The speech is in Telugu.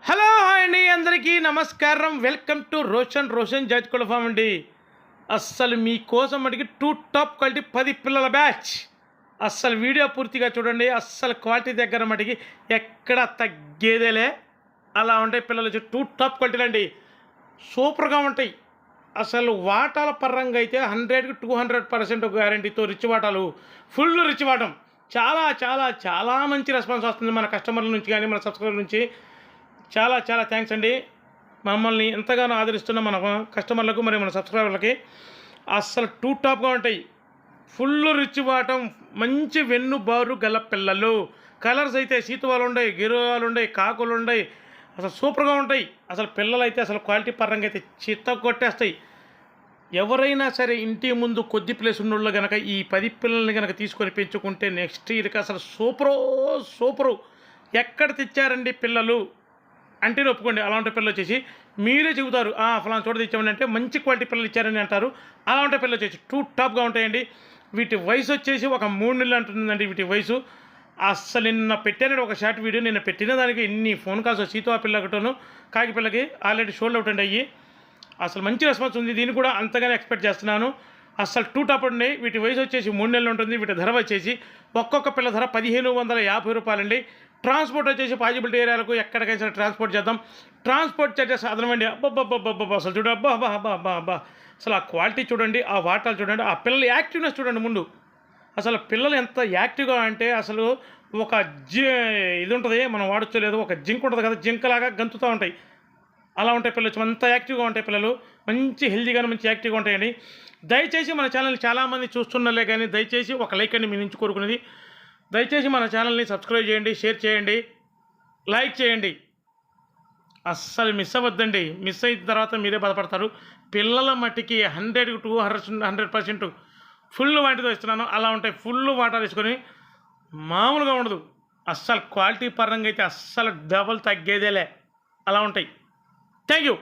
హలో హాయ్ అండి, అందరికీ నమస్కారం. వెల్కమ్ టు రోషన్ జాజికోళ్ళ ఫామ్ అండి. అస్సలు మీకోసం అడిగి టాప్ క్వాలిటీ 10 పిల్లల బ్యాచ్. అస్సలు వీడియో పూర్తిగా చూడండి. అస్సలు క్వాలిటీ దగ్గర మటుకి ఎక్కడ తగ్గేదేలే, అలా ఉంటాయి పిల్లలు. టాప్ క్వాలిటీలు అండి, సూపర్గా ఉంటాయి. అసలు వాటాల పరంగా అయితే 100కి 200% గ్యారంటీతో రిచ్ వాటాలు, ఫుల్ రిచ్ వాటం. చాలా చాలా చాలా మంచి రెస్పాన్స్ వస్తుంది మన కస్టమర్ల నుంచి కానీ మన సబ్స్క్రైబర్ నుంచి. చాలా చాలా థ్యాంక్స్ అండి. మమ్మల్ని ఎంతగానో ఆదరిస్తున్న మన కస్టమర్లకు మరియు మన సబ్స్క్రైబర్లకి. అస్సలు టాప్గా ఉంటాయి. ఫుల్ రిచ్ వాటం, మంచి వెన్నుబారు గల పిల్లలు. కలర్స్ అయితే సీతువాలు ఉన్నాయి, గిరువాలు ఉన్నాయి, కాకులు ఉన్నాయి. అసలు సూపర్గా ఉంటాయి. అసలు పిల్లలు అయితే అసలు క్వాలిటీ పరంగా అయితే చిత్త కొట్టేస్తాయి. ఎవరైనా సరే ఇంటి ముందు కొద్ది ప్లేస్ ఉన్నోళ్ళు కనుక ఈ 10 పిల్లల్ని కనుక తీసుకొని పెంచుకుంటే నెక్స్ట్ ఇయర్కి అసలు సూపరు. ఎక్కడ తెచ్చారండి పిల్లలు అంటే ఒప్పుకోండి. అలాంటి పిల్లలు వచ్చేసి మీరే చెబుతారు, ఫలానా చోట తెచ్చామని, అంటే మంచి క్వాలిటీ పిల్లలు ఇచ్చారని అంటారు. అలాంటి పిల్లలు వచ్చేసి టాప్గా ఉంటాయండి. వీటి వయసు వచ్చేసి ఒక 3 నెలలు అంటుందండి వీటి వయసు. అస్సలు నిన్న పెట్టానండి ఒక షార్ట్ వీడియో. నిన్న పెట్టిన దానికి ఇన్ని ఫోన్ కాల్స్ సీతో ఆ పిల్లకటోను కాకి పిల్లకి ఆల్రెడీ షోల్డ్ అవుట్ అయ్యి అసలు మంచి రెస్పాన్స్ ఉంది. దీన్ని కూడా అంతగానే ఎక్స్పెక్ట్ చేస్తున్నాను. అసలు టాప్ ఉన్నాయి. వీటి వయసు వచ్చేసి 3 నెలలు ఉంటుంది. వీటి ధర వచ్చేసి ఒక్కొక్క పిల్ల ధర 1550 రూపాయలండి. ట్రాన్స్పోర్ట్ వచ్చేసి పాజిబిలిటీ ఏరియాలకు ఎక్కడికైనా సరే ట్రాన్స్పోర్ట్ చేద్దాం. ట్రాన్స్పోర్ట్ చార్జెస్ అదనమండి. అబ్బా అసలు చూడండి, అబ్బా అసలు ఆ క్వాలిటీ చూడండి, ఆ వాటాలు చూడండి, ఆ పిల్లల యాక్టివ్నెస్ చూడండి. ముందు అసలు పిల్లలు ఎంత యాక్టివ్గా అంటే అసలు ఒక ఇది ఉంటుంది, మనం వాడచ్చలేదు, ఒక జింక్ ఉంటుంది కదా, జింకలాగా గంతుతూ ఉంటాయి. అలా ఉంటాయి పిల్లలు. అంత యాక్టివ్గా ఉంటాయి పిల్లలు. మంచి హెల్తీగానే మంచి యాక్టివ్గా ఉంటాయండి. దయచేసి మన ఛానల్ చాలామంది చూస్తున్నలే కానీ దయచేసి ఒక లైక్ అండి మీ నుంచి కోరుకునేది. దయచేసి మన ఛానల్ని సబ్స్క్రైబ్ చేయండి, షేర్ చేయండి, లైక్ చేయండి. అస్సలు మిస్ అవ్వద్దండి. మిస్ అయిన తర్వాత మీరే బాధపడతారు. పిల్లల మట్టికి 100కి 200% ఫుల్ వాటితో ఇస్తున్నాను. అలా ఉంటాయి. ఫుల్ వాటర్ వేసుకొని మామూలుగా ఉండదు. అస్సలు క్వాలిటీ పరంగా అయితే అస్సలు డబల్ తగ్గేదేలే. అలా ఉంటాయి. Thank you.